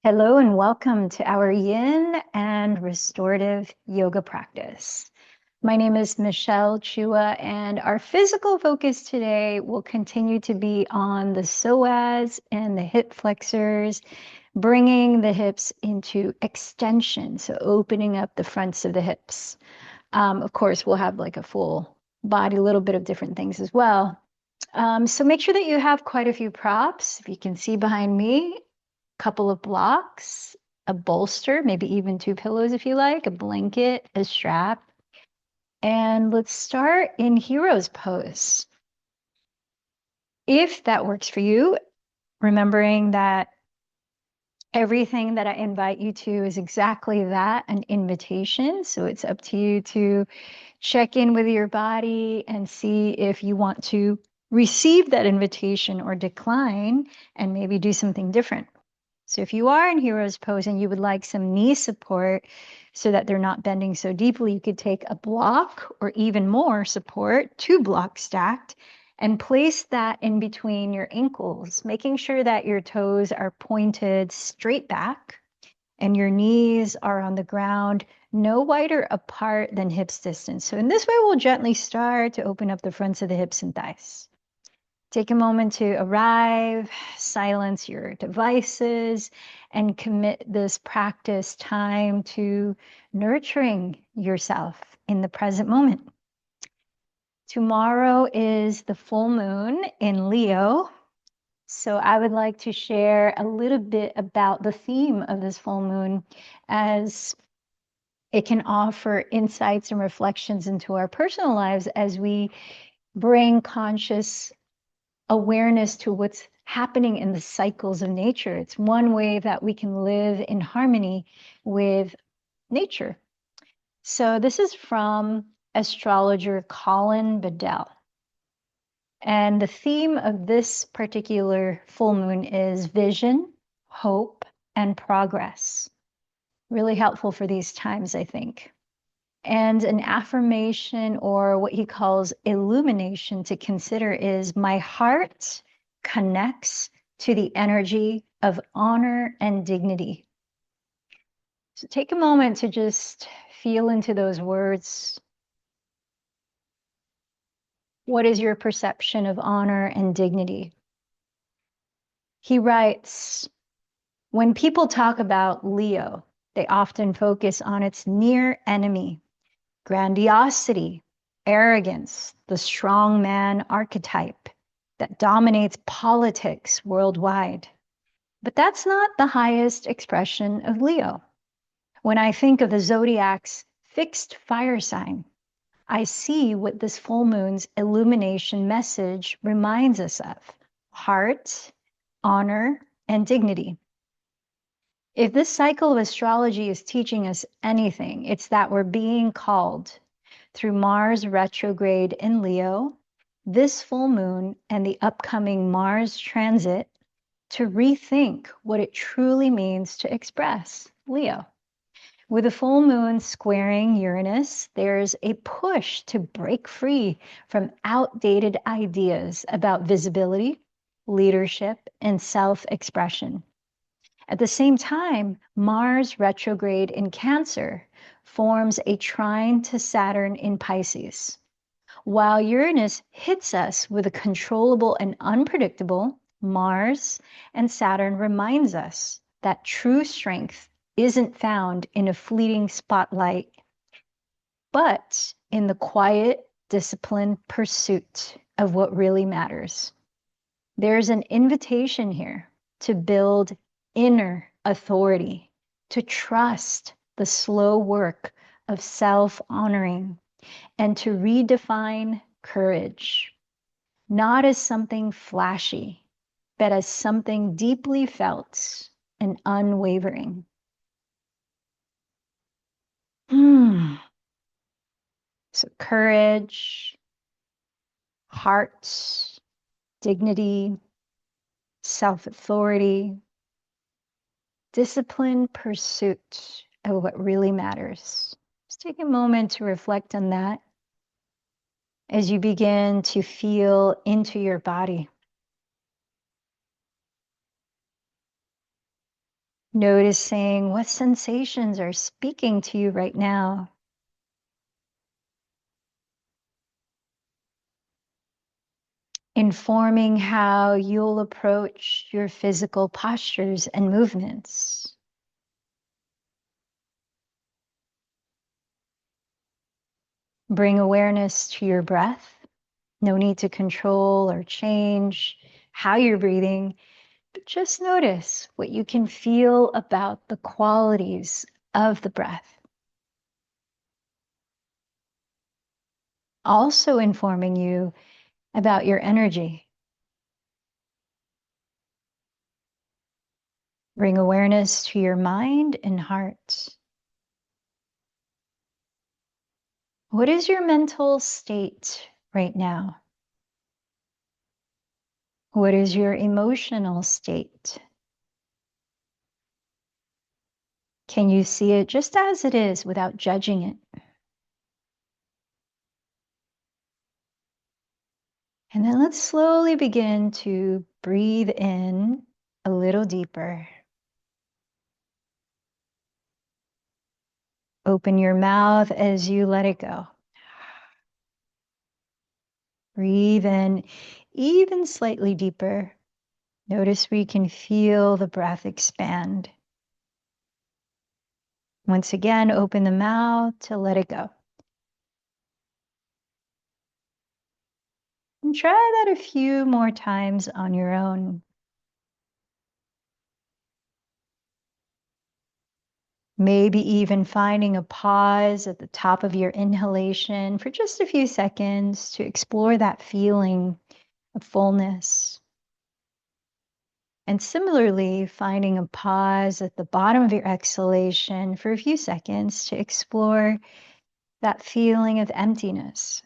Hello and welcome to our yin and restorative yoga practice. My name is Michelle Chua, and our physical focus today will continue to be on the psoas and the hip flexors, bringing the hips into extension, so opening up the fronts of the hips. Of course, we'll have like a full body, a little bit of different things as well. So make sure that you have quite a few props. If you can see behind me, couple of blocks, a bolster, maybe even two pillows if you like, a blanket, a strap. And let's start in hero's pose. If that works for you, remembering that everything that I invite you to is exactly that, an invitation. So it's up to you to check in with your body and see if you want to receive that invitation or decline and maybe do something different. So if you are in hero's pose and you would like some knee support so that they're not bending so deeply, you could take a block or even more support, 2 blocks stacked, and place that in between your ankles, making sure that your toes are pointed straight back and your knees are on the ground no wider apart than hips distance. So in this way, we'll gently start to open up the fronts of the hips and thighs. Take a moment to arrive, silence your devices, and commit this practice time to nurturing yourself in the present moment. Tomorrow is the full moon in Leo. So I would like to share a little bit about the theme of this full moon as it can offer insights and reflections into our personal lives as we bring conscious awareness to what's happening in the cycles of nature. It's one way that we can live in harmony with nature. So this is from astrologer Colin Bedell. And the theme of this particular full moon is vision, hope, and progress. Really helpful for these times, I think. And an affirmation, or what he calls illumination, to consider is my heart connects to the energy of honor and dignity. So take a moment to just feel into those words. What is your perception of honor and dignity? He writes, when people talk about Leo, they often focus on its near enemy, grandiosity, arrogance, the strong man archetype that dominates politics worldwide. But that's not the highest expression of Leo. When I think of the zodiac's fixed fire sign, I see what this full moon's illumination message reminds us of: heart, honor, and dignity. If this cycle of astrology is teaching us anything, it's that we're being called through Mars retrograde in Leo, this full moon, and the upcoming Mars transit to rethink what it truly means to express Leo. With the full moon squaring Uranus, there's a push to break free from outdated ideas about visibility, leadership, and self-expression. At the same time, Mars retrograde in Cancer forms a trine to Saturn in Pisces. While Uranus hits us with a controllable and unpredictable, Mars and Saturn reminds us that true strength isn't found in a fleeting spotlight, but in the quiet, disciplined pursuit of what really matters. There's an invitation here to build inner authority, to trust the slow work of self-honoring, and to redefine courage, not as something flashy, but as something deeply felt and unwavering. So courage, heart, dignity, self-authority, disciplined pursuit of what really matters. Just take a moment to reflect on that as you begin to feel into your body. Noticing what sensations are speaking to you right now. Informing how you'll approach your physical postures and movements. Bring awareness to your breath. No need to control or change how you're breathing, but just notice what you can feel about the qualities of the breath. Also informing you about your energy. Bring awareness to your mind and heart. What is your mental state right now? What is your emotional state? Can you see it just as it is without judging it? And then let's slowly begin to breathe in a little deeper. Open your mouth as you let it go. Breathe in even slightly deeper. Notice we can feel the breath expand. Once again, open the mouth to let it go. And try that a few more times on your own. Maybe even finding a pause at the top of your inhalation for just a few seconds to explore that feeling of fullness. And similarly, finding a pause at the bottom of your exhalation for a few seconds to explore that feeling of emptiness.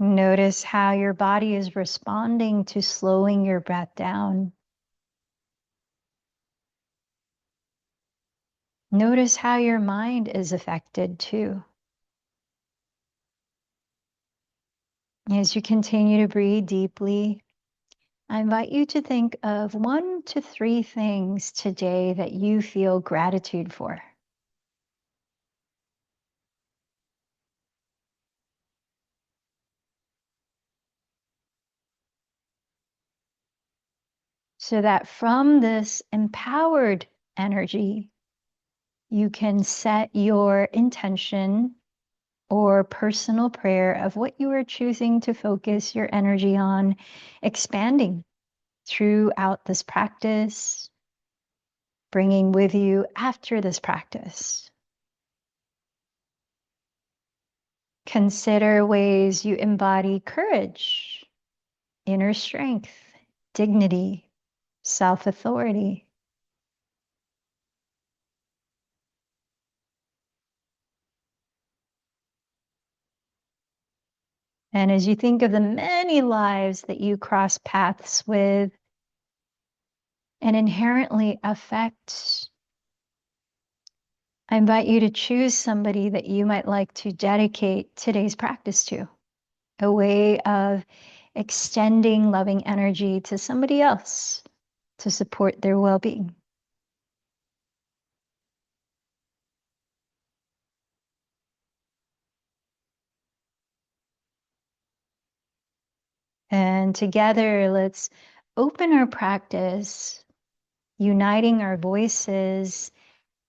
Notice how your body is responding to slowing your breath down. Notice how your mind is affected too. As you continue to breathe deeply, I invite you to think of 1 to 3 things today that you feel gratitude for. So that from this empowered energy, you can set your intention or personal prayer of what you are choosing to focus your energy on expanding throughout this practice, bringing with you after this practice. Consider ways you embody courage, inner strength, dignity, self-authority. And as you think of the many lives that you cross paths with and inherently affect, I invite you to choose somebody that you might like to dedicate today's practice to, a way of extending loving energy to somebody else to support their well-being. And together, let's open our practice, uniting our voices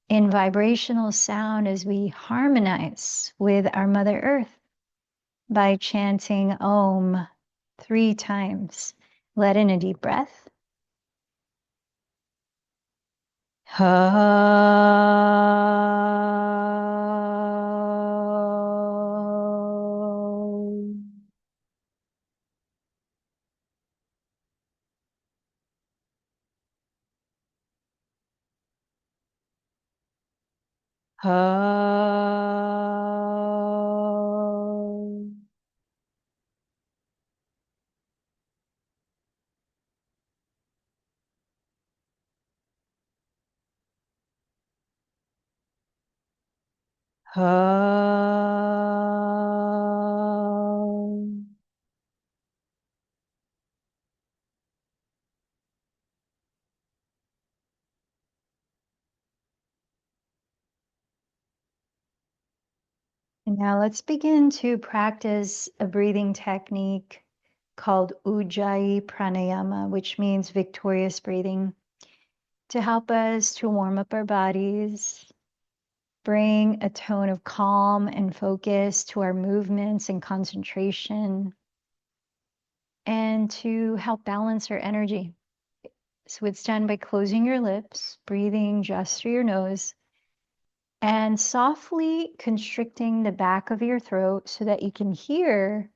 in vibrational sound as we harmonize with our Mother Earth by chanting Om 3 times. Let in a deep breath. Ha. Ha. Hum. And now let's begin to practice a breathing technique called Ujjayi Pranayama, which means victorious breathing, to help us to warm up our bodies, bring a tone of calm and focus to our movements and concentration, and to help balance our energy. So it's done by closing your lips, breathing just through your nose, and softly constricting the back of your throat so that you can hear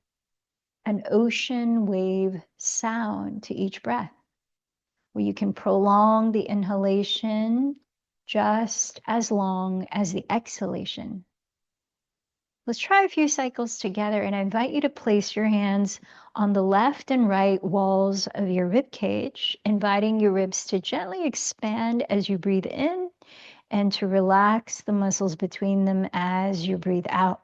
an ocean wave sound to each breath, where you can prolong the inhalation just as long as the exhalation. Let's try a few cycles together, and I invite you to place your hands on the left and right walls of your rib cage, inviting your ribs to gently expand as you breathe in and to relax the muscles between them as you breathe out.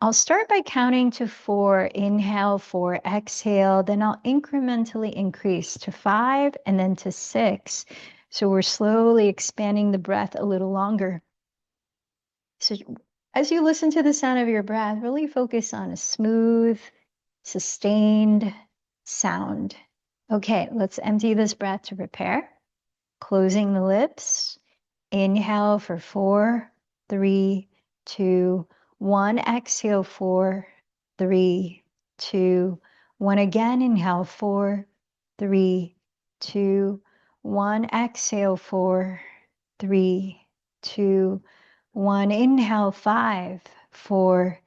I'll start by counting to 4. Inhale, 4, exhale. Then I'll incrementally increase to 5 and then to 6. So we're slowly expanding the breath a little longer. So as you listen to the sound of your breath, really focus on a smooth, sustained sound. Okay, let's empty this breath to prepare. Closing the lips. Inhale for 4, 3, 2, 1. Exhale, 4, 3, 2, 1. Again, inhale, 4, 3, 2, 1. Exhale, 4, 3, 2, 1. Inhale, 5, 4,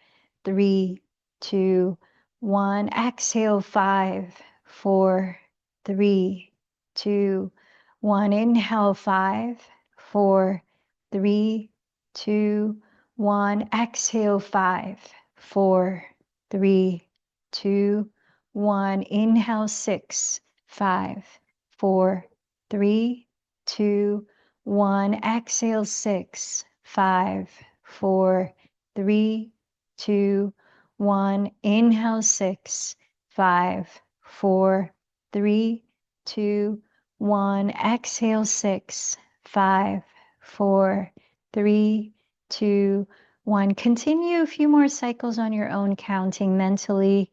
3, 2, 1. Exhale, 5, 4, 3, 2, 1. Inhale, 5, 4, 3, 2, 1. Exhale, 5, 4, 3, 2, 1. Inhale, 6, 5, 4, 3, 2, 1. Exhale, 6, 5, 4, 3, 2, 1. Inhale, 6, 5, 4, 3, 2, 1. Exhale, 6, 5, 4, 3, 2, 1. Continue a few more cycles on your own, counting mentally.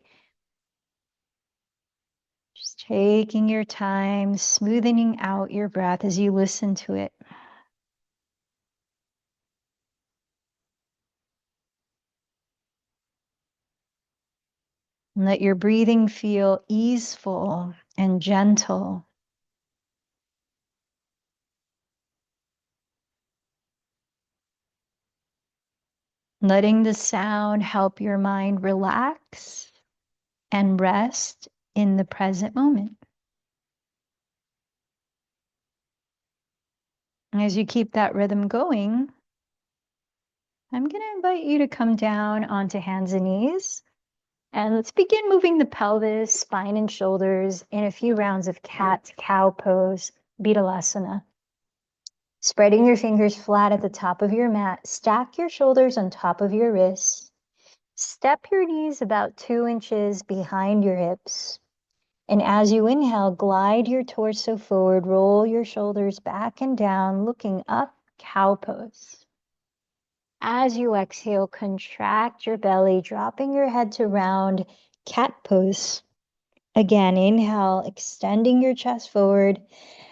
Just taking your time, smoothing out your breath as you listen to it. And let your breathing feel easeful and gentle. Letting the sound help your mind relax and rest in the present moment. And as you keep that rhythm going, I'm going to invite you to come down onto hands and knees. And let's begin moving the pelvis, spine, and shoulders in a few rounds of cat-cow pose, Vidalasana. Spreading your fingers flat at the top of your mat, stack your shoulders on top of your wrists. Step your knees about 2 inches behind your hips. And as you inhale, glide your torso forward, roll your shoulders back and down, looking up, cow pose. As you exhale, contract your belly, dropping your head to round, cat pose. Again, inhale, extending your chest forward,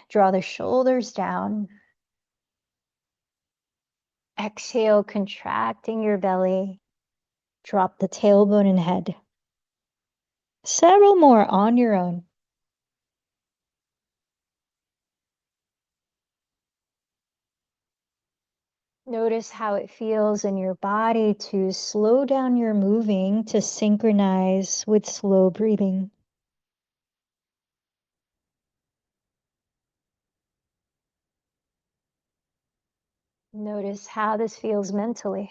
draw the shoulders down. Exhale, contracting your belly, drop the tailbone and head. Several more on your own. Notice how it feels in your body to slow down your moving to synchronize with slow breathing. Notice how this feels mentally.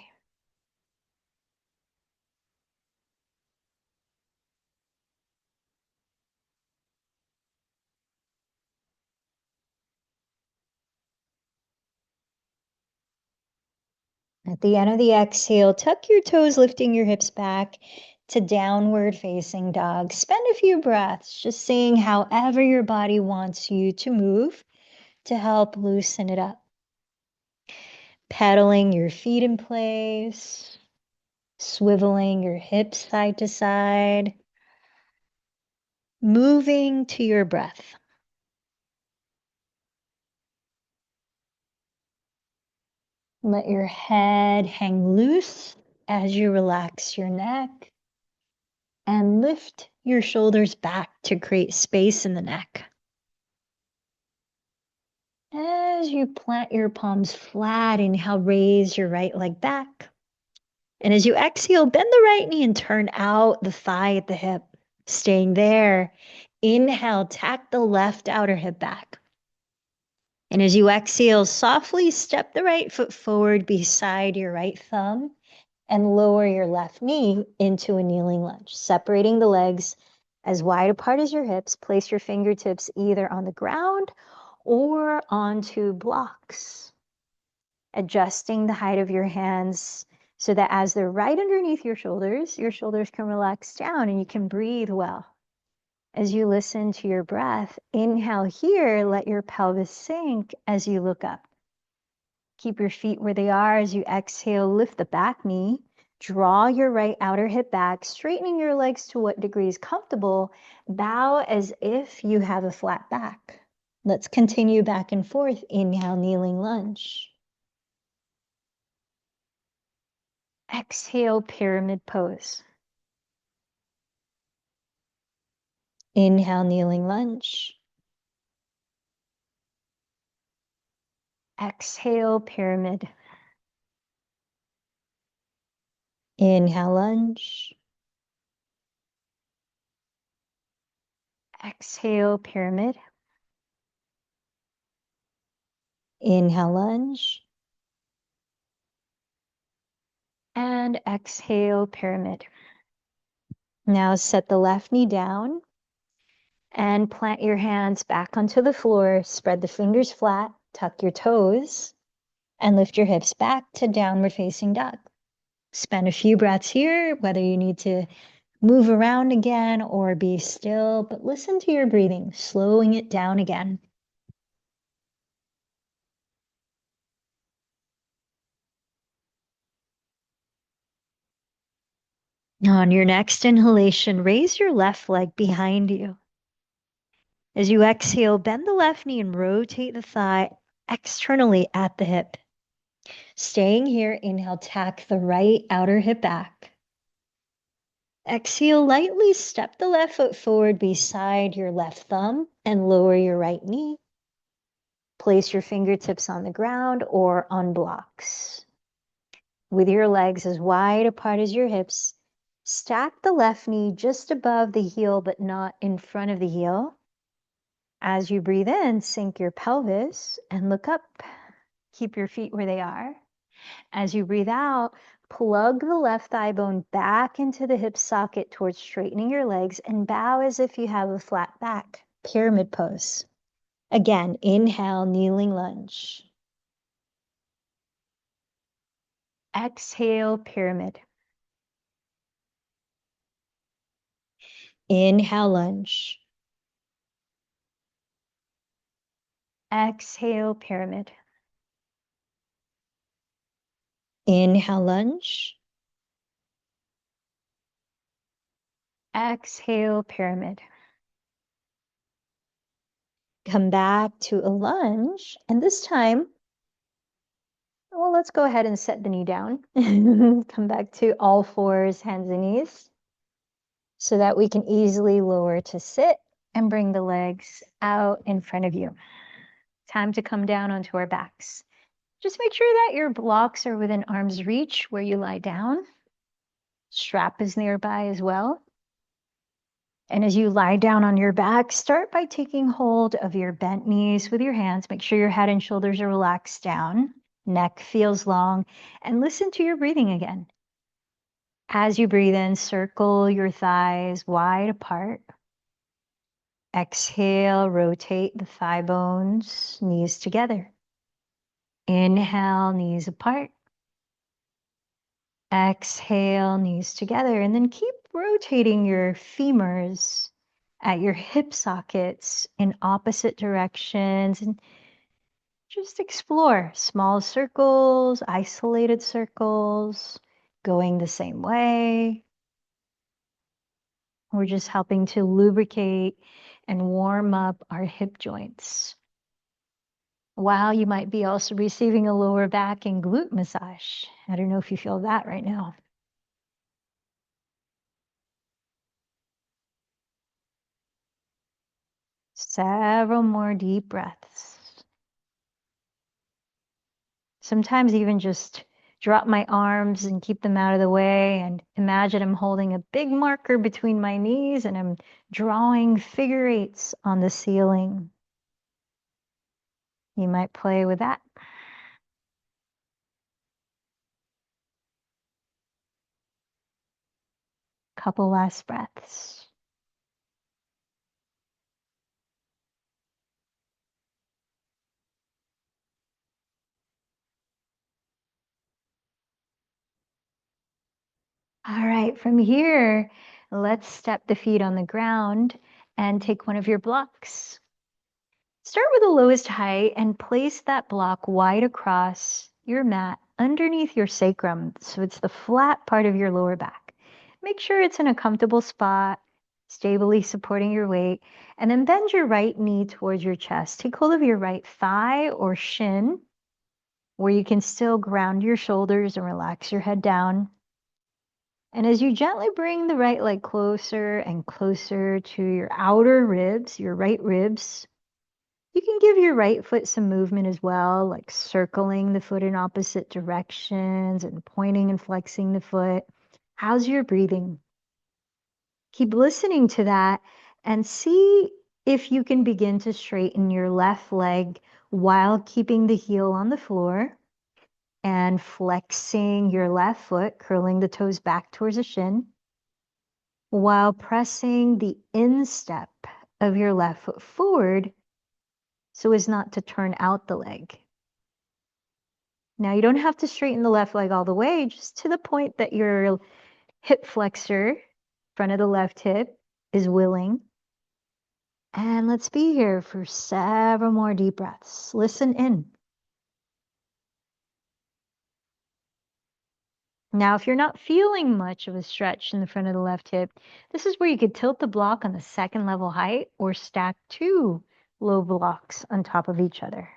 At the end of the exhale, tuck your toes, lifting your hips back to downward facing dog. Spend a few breaths just seeing however your body wants you to move to help loosen it up. Pedaling your feet in place, swiveling your hips side to side, moving to your breath. Let your head hang loose as you relax your neck and lift your shoulders back to create space in the neck. As you plant your palms flat, inhale, raise your right leg back. And as you exhale, bend the right knee and turn out the thigh at the hip. Staying there, inhale, tack the left outer hip back. And as you exhale, softly step the right foot forward beside your right thumb and lower your left knee into a kneeling lunge, separating the legs as wide apart as your hips. Place your fingertips either on the ground or onto blocks, adjusting the height of your hands so that as they're right underneath your shoulders can relax down and you can breathe well. As you listen to your breath, inhale here, let your pelvis sink as you look up. Keep your feet where they are. As you exhale, lift the back knee, draw your right outer hip back, straightening your legs to what degree is comfortable. Bow as if you have a flat back. Let's continue back and forth. Inhale, kneeling lunge. Exhale, pyramid pose. Inhale, kneeling lunge. Exhale, pyramid. Inhale, lunge. Exhale, pyramid. Inhale, lunge. And exhale, pyramid. Now set the left knee down and plant your hands back onto the floor. Spread the fingers flat, tuck your toes, and lift your hips back to downward facing dog. Spend a few breaths here, whether you need to move around again or be still, but listen to your breathing, slowing it down again. On your next inhalation, raise your left leg behind you. As you exhale, bend the left knee and rotate the thigh externally at the hip. Staying here, inhale, tack the right outer hip back. Exhale, lightly step the left foot forward beside your left thumb and lower your right knee. Place your fingertips on the ground or on blocks. With your legs as wide apart as your hips, stack the left knee just above the heel but not in front of the heel. As you breathe in, sink your pelvis and look up. Keep your feet where they are. As you breathe out, plug the left thigh bone back into the hip socket towards straightening your legs and bow as if you have a flat back, pyramid pose. Again, inhale, kneeling lunge. Exhale, pyramid. Inhale, lunge. Exhale, pyramid. Inhale, lunge. Exhale, pyramid. Come back to a lunge, and this time, well, let's go ahead and set the knee down. Come back to all fours, hands and knees, so that we can easily lower to sit and bring the legs out in front of you. Time to come down onto our backs. Just make sure that your blocks are within arm's reach where you lie down. Strap is nearby as well. And as you lie down on your back, start by taking hold of your bent knees with your hands. Make sure your head and shoulders are relaxed down. Neck feels long. And listen to your breathing again. As you breathe in, circle your thighs wide apart. Exhale, rotate the thigh bones, knees together. Inhale, knees apart. Exhale, knees together, and then keep rotating your femurs at your hip sockets in opposite directions, and just explore small circles, isolated circles, going the same way. We're just helping to lubricate and warm up our hip joints. Wow, you might be also receiving a lower back and glute massage. I don't know if you feel that right now. Several more deep breaths. Sometimes even just drop my arms and keep them out of the way, and imagine I'm holding a big marker between my knees and I'm drawing figure eights on the ceiling. You might play with that. Couple last breaths. All right, from here, let's step the feet on the ground and take one of your blocks. Start with the lowest height and place that block wide across your mat underneath your sacrum, so it's the flat part of your lower back. Make sure it's in a comfortable spot, stably supporting your weight, and then bend your right knee towards your chest. Take hold of your right thigh or shin, where you can still ground your shoulders and relax your head down. And as you gently bring the right leg closer and closer to your outer ribs, your right ribs, you can give your right foot some movement as well, like circling the foot in opposite directions and pointing and flexing the foot. How's your breathing? Keep listening to that and see if you can begin to straighten your left leg while keeping the heel on the floor and flexing your left foot, curling the toes back towards the shin, while pressing the instep of your left foot forward so as not to turn out the leg. Now you don't have to straighten the left leg all the way, just to the point that your hip flexor, front of the left hip, is willing. And let's be here for several more deep breaths. Listen in. Now, if you're not feeling much of a stretch in the front of the left hip, this is where you could tilt the block on the second level height or stack two low blocks on top of each other.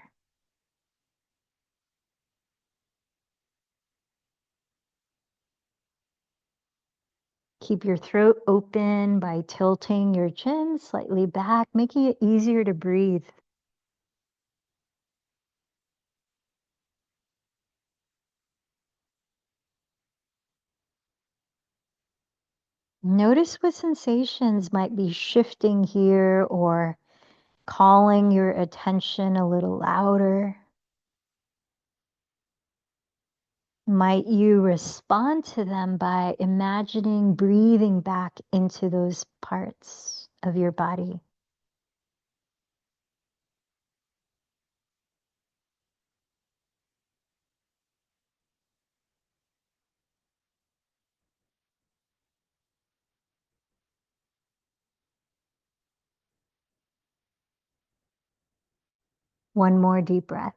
Keep your throat open by tilting your chin slightly back, making it easier to breathe. Notice what sensations might be shifting here or calling your attention a little louder. Might you respond to them by imagining breathing back into those parts of your body? One more deep breath.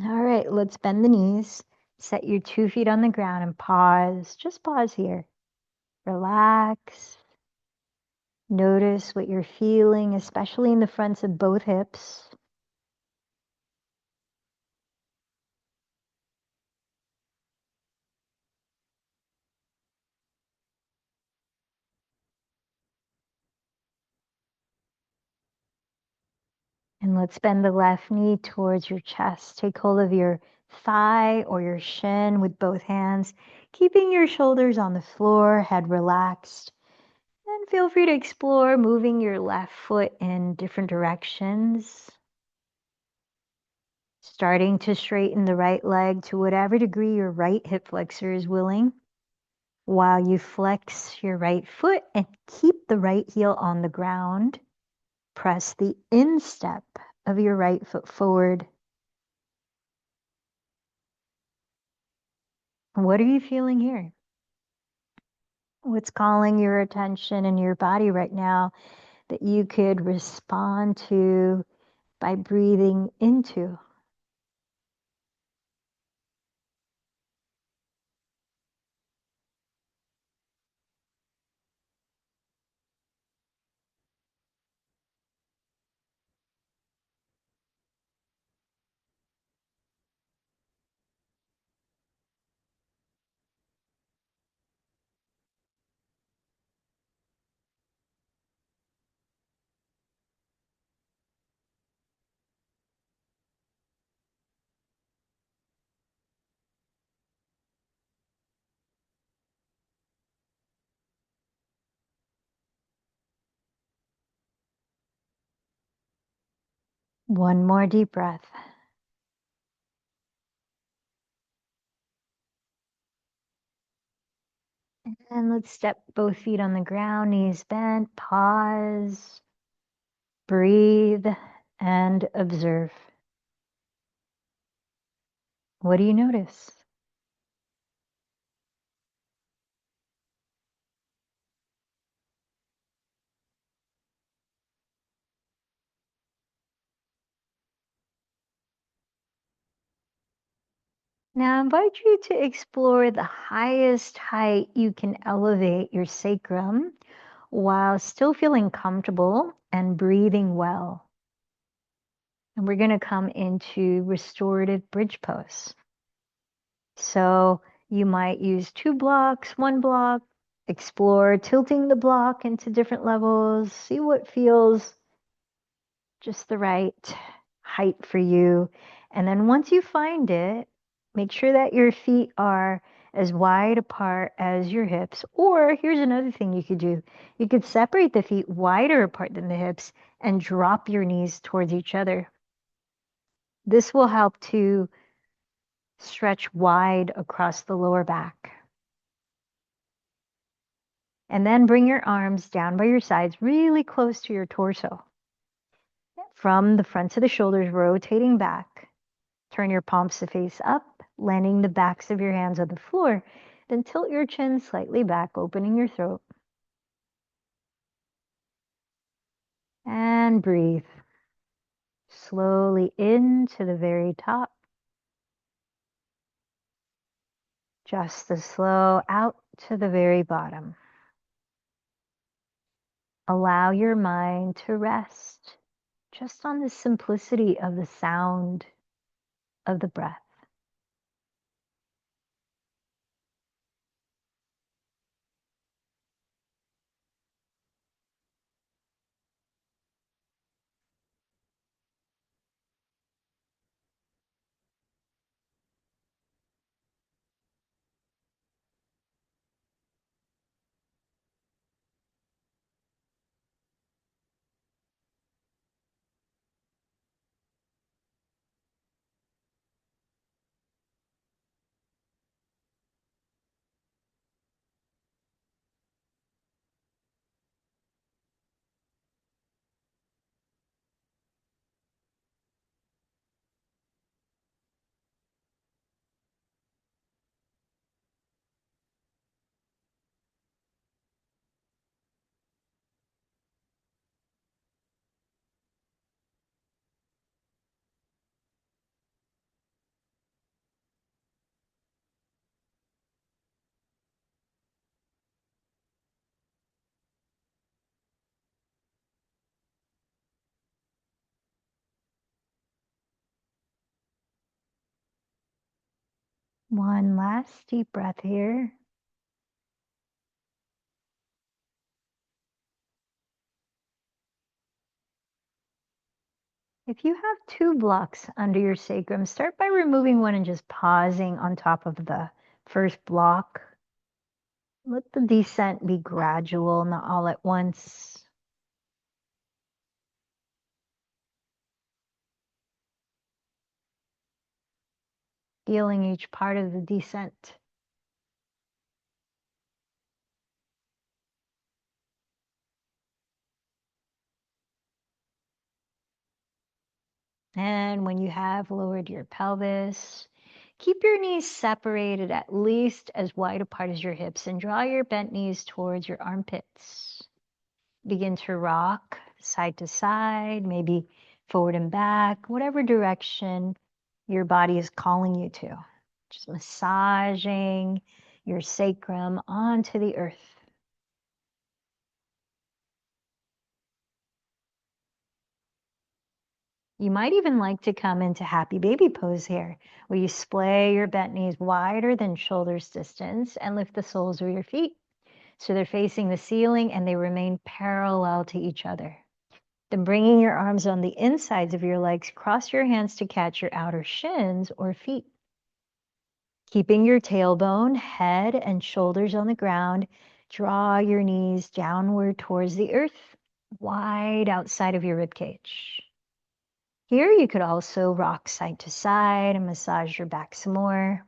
All right, let's bend the knees. Set your 2 feet on the ground and pause. Just pause here. Relax. Notice what you're feeling, especially in the fronts of both hips. And let's bend the left knee towards your chest. Take hold of your thigh or your shin with both hands, keeping your shoulders on the floor, head relaxed. And feel free to explore moving your left foot in different directions. Starting to straighten the right leg to whatever degree your right hip flexor is willing, while you flex your right foot and keep the right heel on the ground. Press the instep of your right foot forward. What are you feeling here? What's calling your attention in your body right now that you could respond to by breathing into? One more deep breath. And let's step both feet on the ground, knees bent, pause, breathe, and observe. What do you notice? Now, I invite you to explore the highest height you can elevate your sacrum while still feeling comfortable and breathing well. And we're going to come into restorative bridge pose. So you might use 2 blocks, 1 block, explore tilting the block into different levels, see what feels just the right height for you. And then once you find it, make sure that your feet are as wide apart as your hips. Or here's another thing you could do. You could separate the feet wider apart than the hips and drop your knees towards each other. This will help to stretch wide across the lower back. And then bring your arms down by your sides, really close to your torso. From the fronts of the shoulders, rotating back. Turn your palms to face up, landing the backs of your hands on the floor. Then tilt your chin slightly back, opening your throat. And breathe. Slowly into the very top. Just as slow out to the very bottom. Allow your mind to rest just on the simplicity of the sound of the breath. One last deep breath here. If you have 2 blocks under your sacrum, start by removing one and just pausing on top of the first block. Let the descent be gradual, not all at once. Feeling each part of the descent. And when you have lowered your pelvis, Keep your knees separated at least as wide apart as your hips and draw your bent knees towards your armpits. Begin to rock side to side, maybe forward and back, whatever direction your body is calling you to. Just massaging your sacrum onto the earth. You might even like to come into happy baby pose here, where you splay your bent knees wider than shoulders distance and lift the soles of your feet so they're facing the ceiling and they remain parallel to each other. Then bringing your arms on the insides of your legs, cross your hands to catch your outer shins or feet. Keeping your tailbone, head, and shoulders on the ground, draw your knees downward towards the earth, wide outside of your rib cage. Here you could also rock side to side and massage your back some more.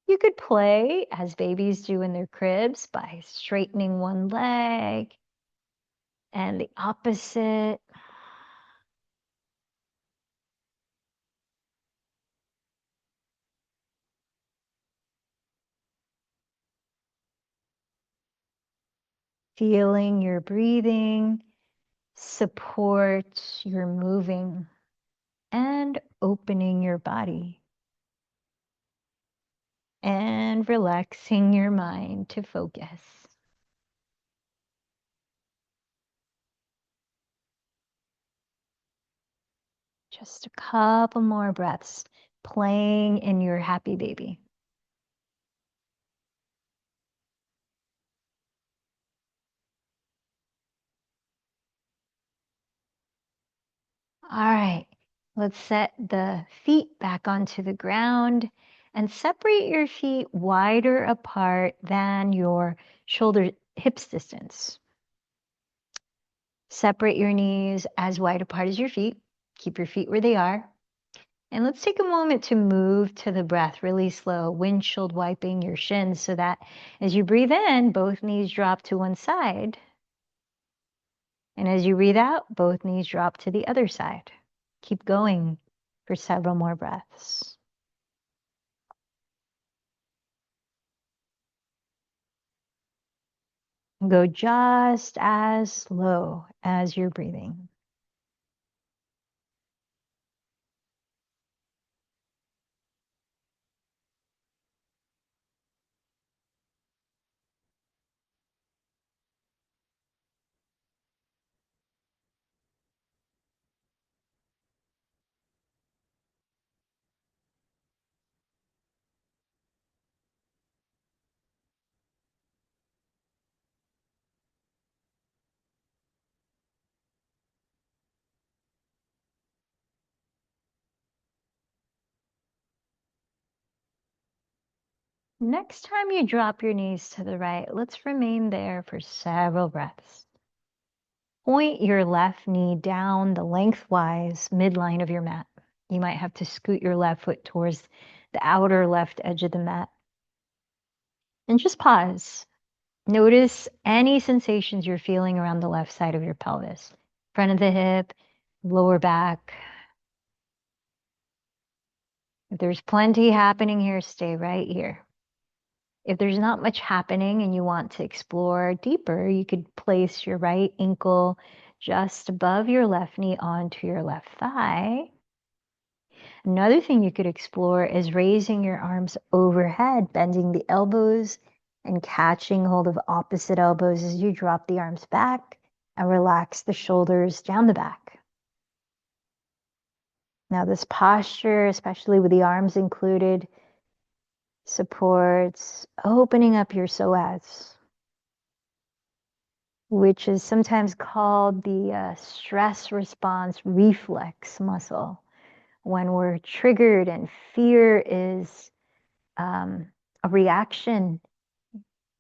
You could play as babies do in their cribs by straightening one leg and the opposite. Feeling your breathing, support your moving, and opening your body. And relaxing your mind to focus. Just a couple more breaths playing in your happy baby. All right, let's set the feet back onto the ground and separate your feet wider apart than your shoulder hips distance. Separate your knees as wide apart as your feet. Keep your feet where they are. And let's take a moment to move to the breath really slow, windshield wiping your shins so that as you breathe in, both knees drop to one side. And as you breathe out, both knees drop to the other side. Keep going for several more breaths. Go just as slow as you're breathing. Next time you drop your knees to the right, let's remain there for several breaths. Point your left knee down the lengthwise midline of your mat. You might have to scoot your left foot towards the outer left edge of the mat. And just pause. Notice any sensations you're feeling around the left side of your pelvis. Front of the hip, lower back. If there's plenty happening here, stay right here. If there's not much happening and you want to explore deeper, you could place your right ankle just above your left knee onto your left thigh. Another thing you could explore is raising your arms overhead, bending the elbows and catching hold of opposite elbows as you drop the arms back and relax the shoulders down the back. Now this posture, especially with the arms included, supports opening up your psoas, which is sometimes called the stress response reflex muscle. When we're triggered and fear is a reaction,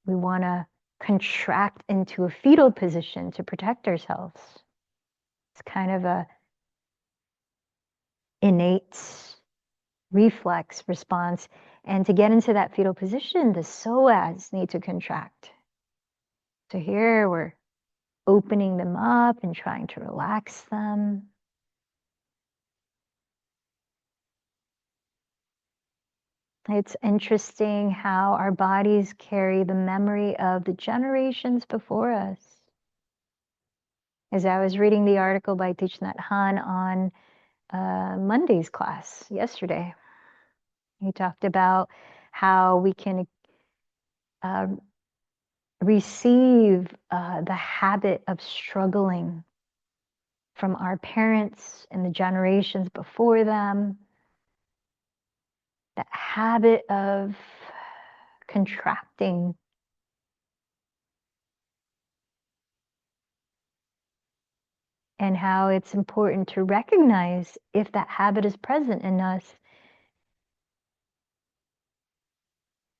we want to contract into a fetal position to protect ourselves. It's kind of a innate reflex response. And to get into that fetal position, the psoas need to contract. So here we're opening them up and trying to relax them. It's interesting how our bodies carry the memory of the generations before us. As I was reading the article by Thich Nhat Hanh on Monday's class yesterday, he talked about how we can uh, receive the habit of struggling from our parents and the generations before them, that habit of contracting, and how it's important to recognize if that habit is present in us,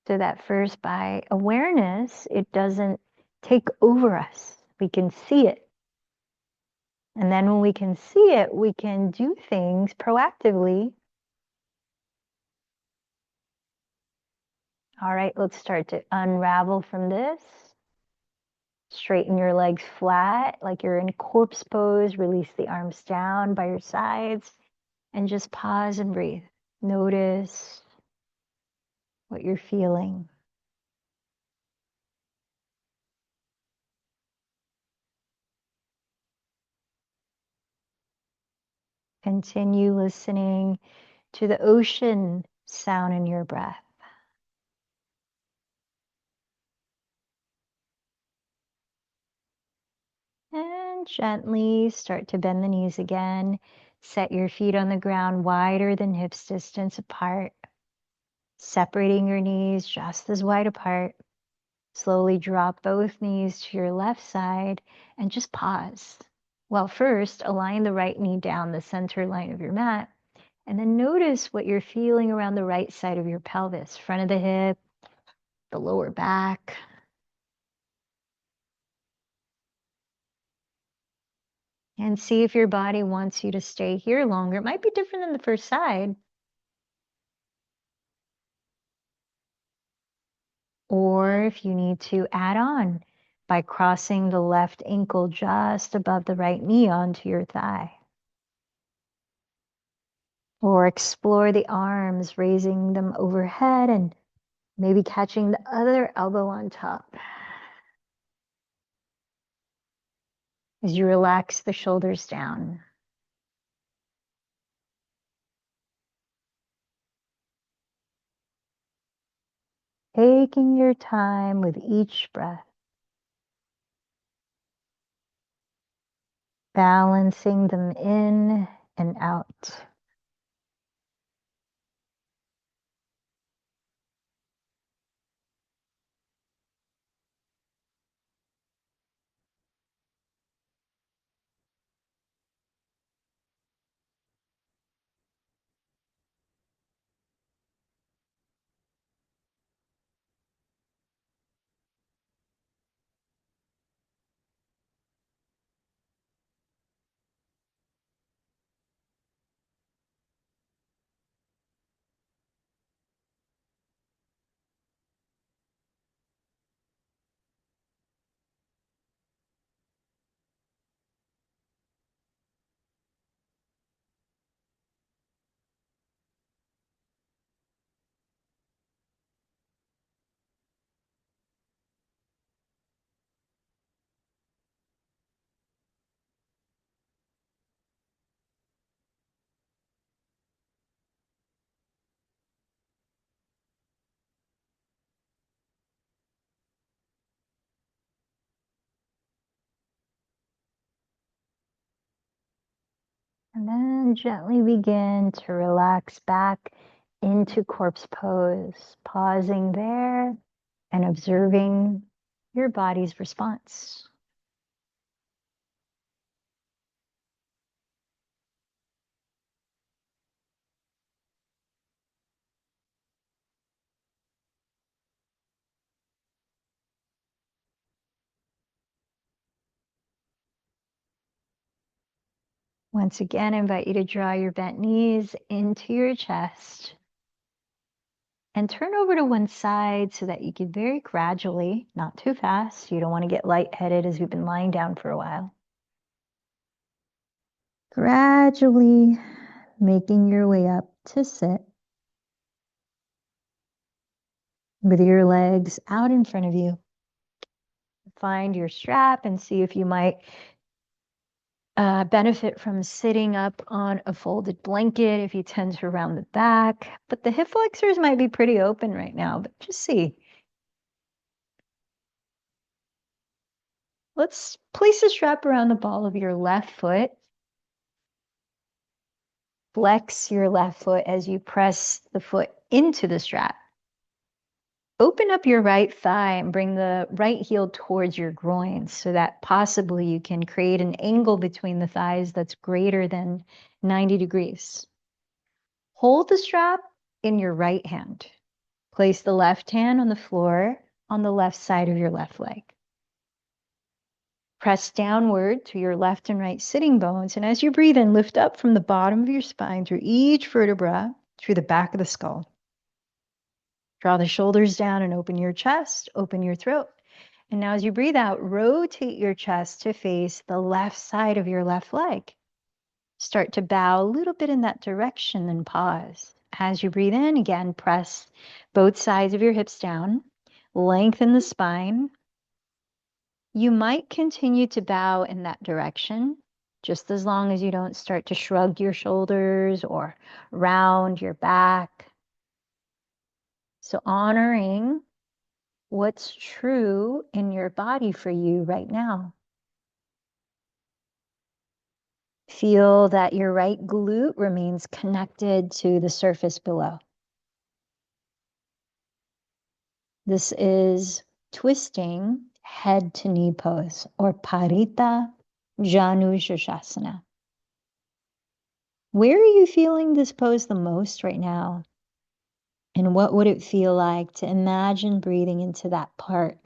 so that first, by awareness, it doesn't take over us. We can see it. And then when we can see it, we can do things proactively. All right, let's start to unravel from this. Straighten your legs flat like you're in corpse pose. Release the arms down by your sides and just pause and breathe. Notice what you're feeling. Continue listening to the ocean sound in your breath. And gently start to bend the knees again. Set your feet on the ground wider than hips distance apart. Separating your knees just as wide apart. Slowly drop both knees to your left side and just pause. Well, first, align the right knee down the center line of your mat. And then notice what you're feeling around the right side of your pelvis, front of the hip, the lower back. And see if your body wants you to stay here longer. It might be different than the first side. Or if you need to add on by crossing the left ankle just above the right knee onto your thigh. Or explore the arms, raising them overhead and maybe catching the other elbow on top. As you relax the shoulders down. Taking your time with each breath. Balancing them in and out. And then gently begin to relax back into corpse pose, pausing there and observing your body's response. Once again, I invite you to draw your bent knees into your chest and turn over to one side so that you can very gradually, not too fast, you don't want to get lightheaded as you've been lying down for a while. Gradually making your way up to sit. with your legs out in front of you. Find your strap and see if you might benefit from sitting up on a folded blanket if you tend to round the back. But the hip flexors might be pretty open right now, but just see. Let's place a strap around the ball of your left foot. Flex your left foot as you press the foot into the strap. Open up your right thigh and bring the right heel towards your groin so that possibly you can create an angle between the thighs that's greater than 90 degrees. Hold the strap in your right hand. Place the left hand on the floor on the left side of your left leg. Press downward to your left and right sitting bones, and as you breathe in, lift up from the bottom of your spine through each vertebra, through the back of the skull. Draw the shoulders down and open your chest, open your throat. And now as you breathe out, rotate your chest to face the left side of your left leg. Start to bow a little bit in that direction and pause. As you breathe in, again, press both sides of your hips down, lengthen the spine. You might continue to bow in that direction, just as long as you don't start to shrug your shoulders or round your back. So honoring what's true in your body for you right now. Feel that your right glute remains connected to the surface below. This is twisting head to knee pose, or Parita Janu Shasana. Where are you feeling this pose the most right now? And what would it feel like to imagine breathing into that part?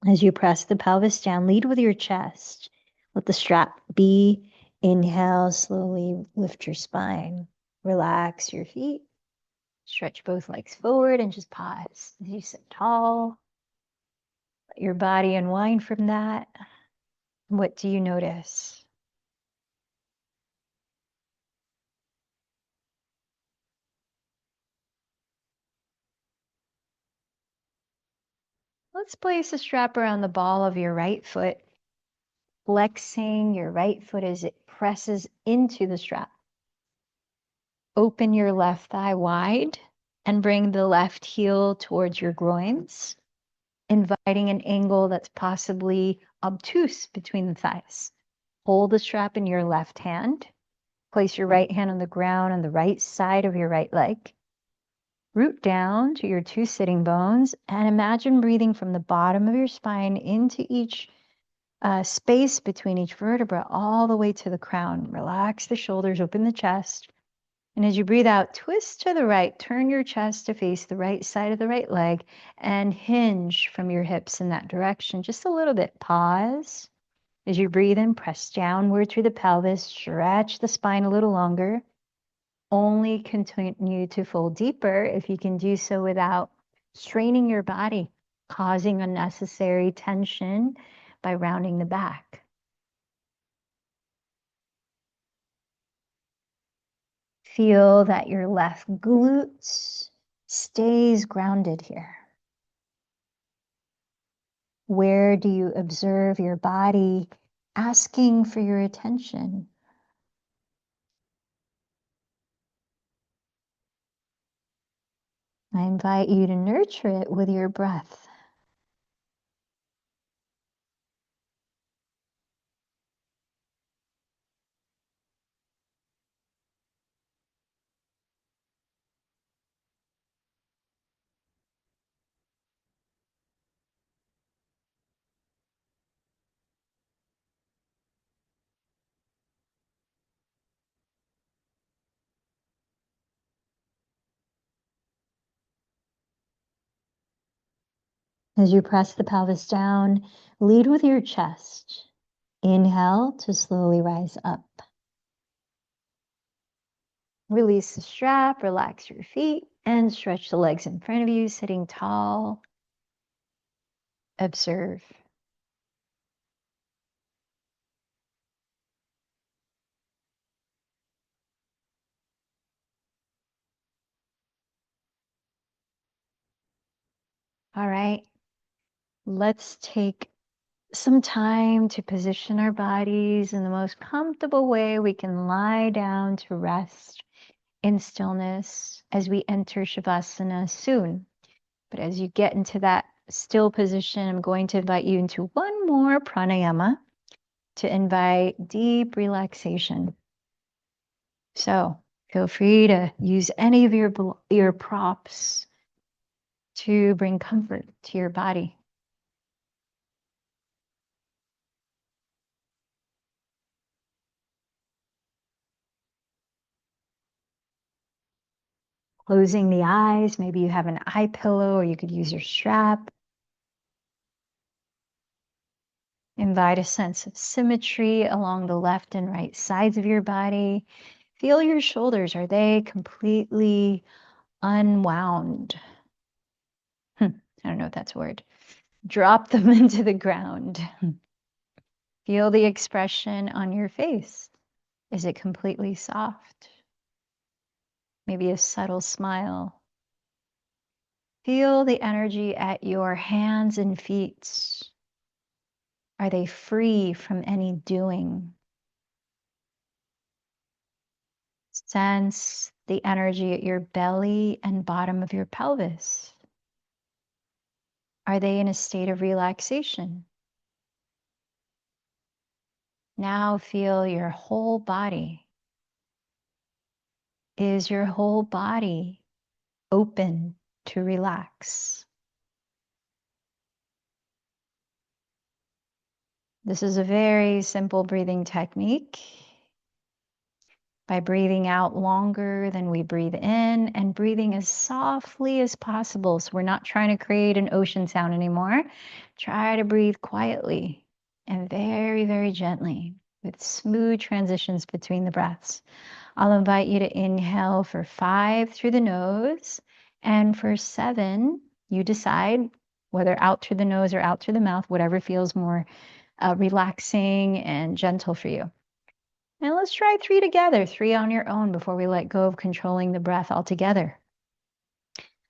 As you press the pelvis down, lead with your chest. Let the strap be. Inhale, slowly lift your spine. Relax your feet. Stretch both legs forward and just pause. As you sit tall, let your body unwind from that. What do you notice? Let's place a strap around the ball of your right foot, flexing your right foot as it presses into the strap. Open your left thigh wide and bring the left heel towards your groins, inviting an angle that's possibly obtuse between the thighs. Hold the strap in your left hand. Place your right hand on the ground on the right side of your right leg. Root down to your two sitting bones and imagine breathing from the bottom of your spine into each space between each vertebra all the way to the crown. Relax the shoulders, open the chest. And as you breathe out, twist to the right, turn your chest to face the right side of the right leg and hinge from your hips in that direction. Just a little bit. Pause. As you breathe in, press downward through the pelvis, stretch the spine a little longer. Only continue to fold deeper if you can do so without straining your body, causing unnecessary tension by rounding the back. Feel that your left glute stays grounded here. Where do you observe your body asking for your attention? I invite you to nurture it with your breath. As you press the pelvis down, lead with your chest. Inhale to slowly rise up. Release the strap, relax your feet, and stretch the legs in front of you, sitting tall. Observe. All right, let's take some time to position our bodies in the most comfortable way we can lie down to rest in stillness as we enter Shavasana soon. But as you get into that still position, I'm going to invite you into one more pranayama to invite deep relaxation. So feel free to use any of your props to bring comfort to your body. Closing the eyes, maybe you have an eye pillow or you could use your strap. Invite a sense of symmetry along the left and right sides of your body. Feel your shoulders. Are they completely unwound? I don't know if that's a word. Drop them into the ground. Feel the expression on your face. Is it completely soft? Maybe a subtle smile. Feel the energy at your hands and feet. Are they free from any doing? Sense the energy at your belly and bottom of your pelvis. Are they in a state of relaxation? Now feel your whole body. Is your whole body open to relax? This is a very simple breathing technique. By breathing out longer than we breathe in and breathing as softly as possible. So we're not trying to create an ocean sound anymore. Try to breathe quietly and very, very gently with smooth transitions between the breaths. I'll invite you to inhale for 5 through the nose, and for 7, you decide whether out through the nose or out through the mouth, whatever feels more relaxing and gentle for you. And let's try 3 together, 3 on your own before we let go of controlling the breath altogether.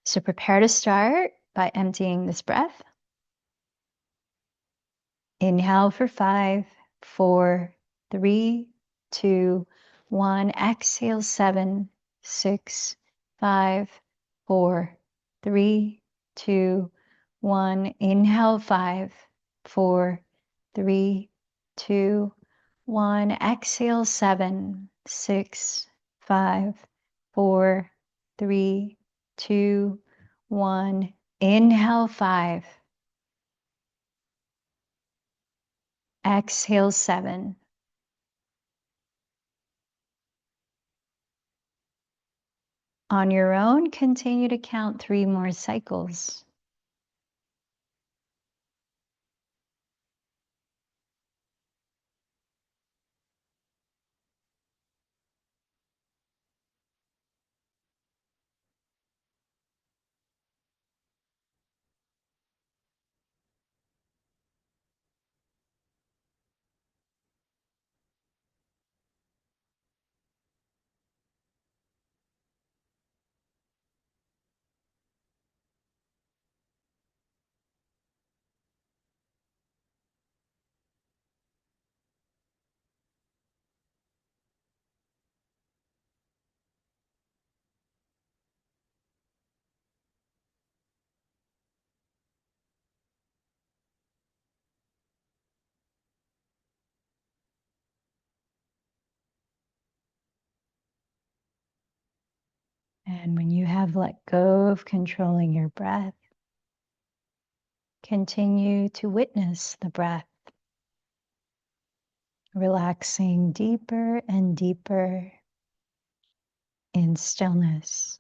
So prepare to start by emptying this breath. Inhale for 5, 4, 3, 2, 1. Exhale 7, 6, 5, 4, 3, 2, 1. Inhale 5, 4, 3, 2, 1. Exhale 7, 6, 5, 4, 3, 2, 1. Inhale 5. Exhale 7. On your own, continue to count 3 more cycles. And when you have let go of controlling your breath, continue to witness the breath, relaxing deeper and deeper in stillness.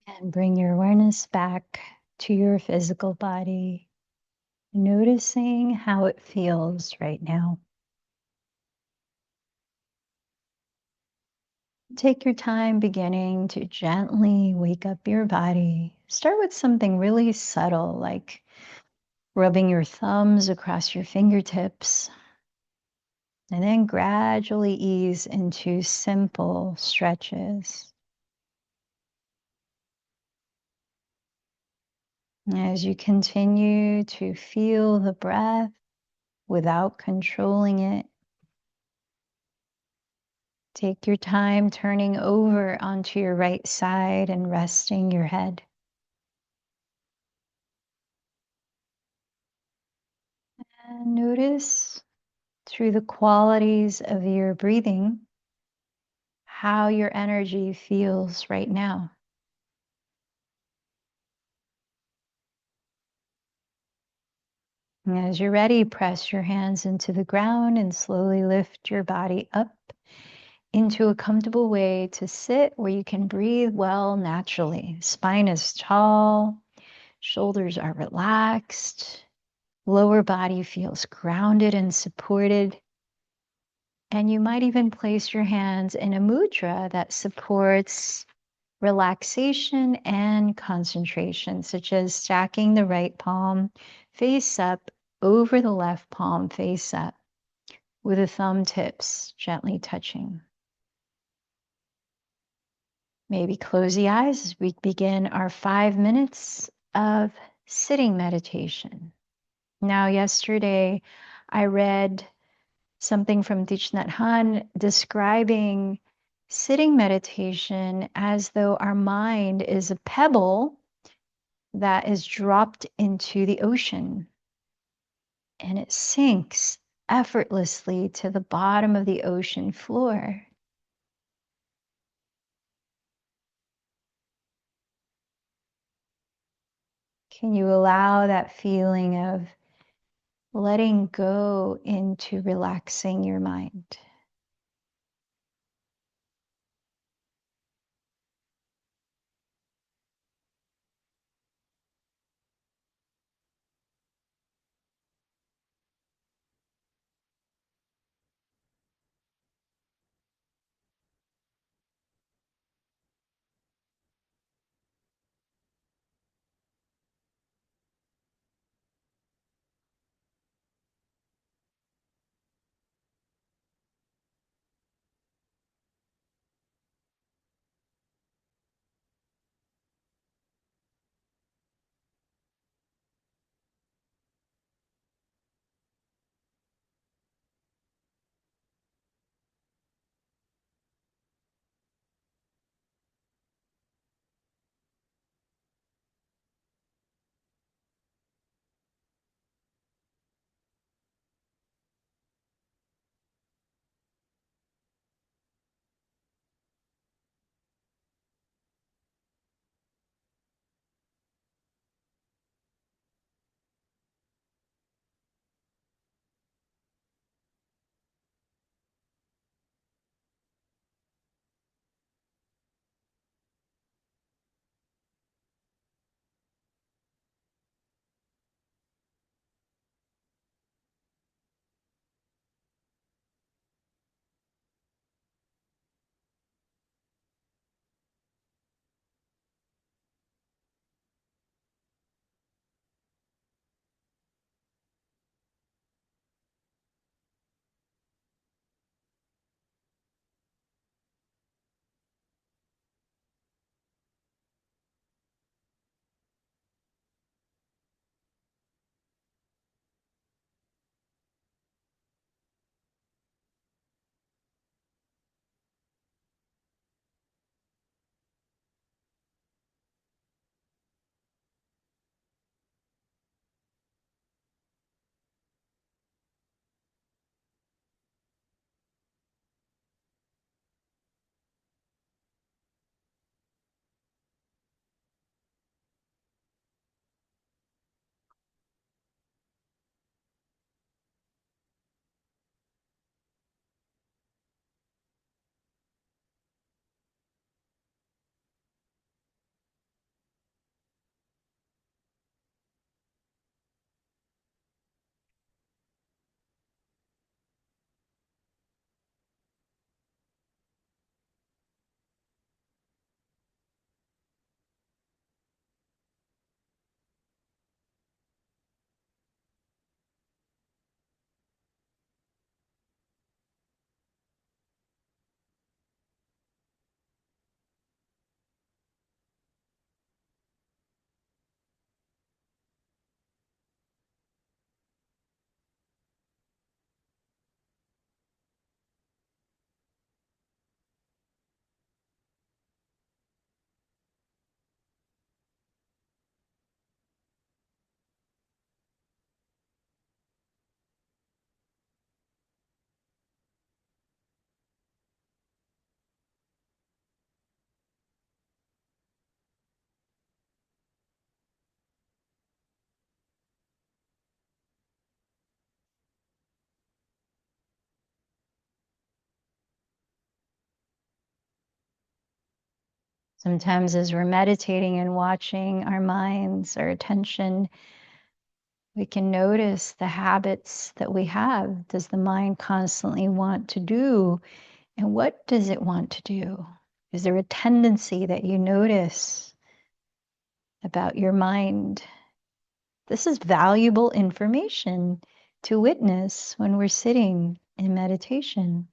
And bring your awareness back to your physical body, noticing how it feels right now. Take your time beginning to gently wake up your body. Start with something really subtle, like rubbing your thumbs across your fingertips, and then gradually ease into simple stretches. As you continue to feel the breath without controlling it, take your time turning over onto your right side and resting your head. And notice through the qualities of your breathing how your energy feels right now. And as you're ready, press your hands into the ground and slowly lift your body up into a comfortable way to sit where you can breathe well naturally. Spine is tall, shoulders are relaxed, lower body feels grounded and supported. And you might even place your hands in a mudra that supports relaxation and concentration, such as stacking the right palm face up over the left palm face up, with the thumb tips gently touching. Maybe close the eyes as we begin our 5 minutes of sitting meditation. Now, yesterday I read something from Thich Nhat Hanh describing sitting meditation as though our mind is a pebble that is dropped into the ocean and it sinks effortlessly to the bottom of the ocean floor. Can you allow that feeling of letting go into relaxing your mind? Sometimes as we're meditating and watching our minds, our attention, we can notice the habits that we have. Does the mind constantly want to do? And what does it want to do? Is there a tendency that you notice about your mind? This is valuable information to witness when we're sitting in meditation.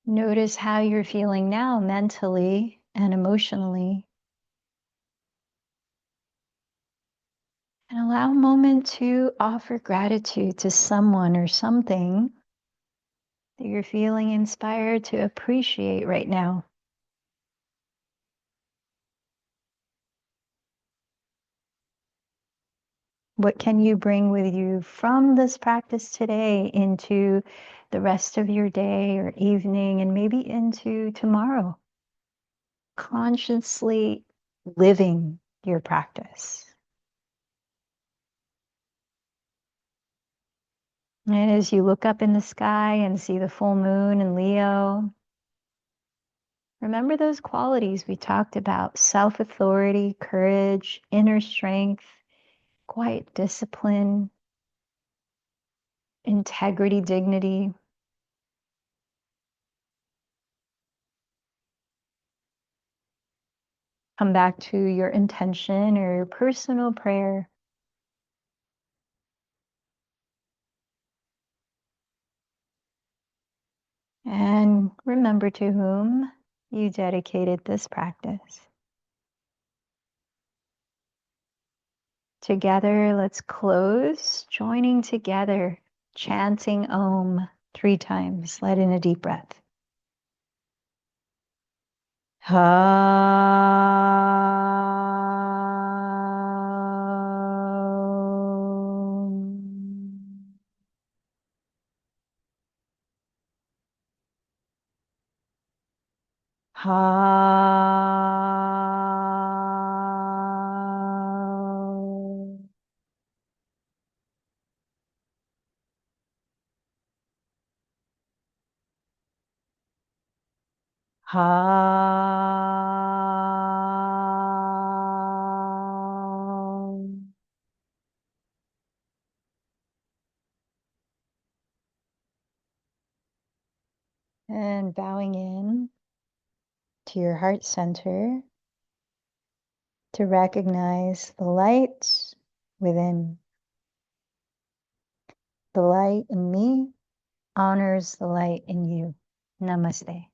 Notice how you're feeling now mentally and emotionally. And allow a moment to offer gratitude to someone or something that you're feeling inspired to appreciate right now. What can you bring with you from this practice today into the rest of your day or evening and maybe into tomorrow? Consciously living your practice. And as you look up in the sky and see the full moon in Leo, remember those qualities we talked about: self-authority, courage, inner strength, quiet discipline, integrity, dignity. Come back to your intention or your personal prayer. And remember to whom you dedicated this practice. Together, let's close, joining together, chanting Om 3 times. Let in a deep breath. Ha. Ha. Ha. And bowing in to your heart center to recognize the light within. The light in me honors the light in you. Namaste.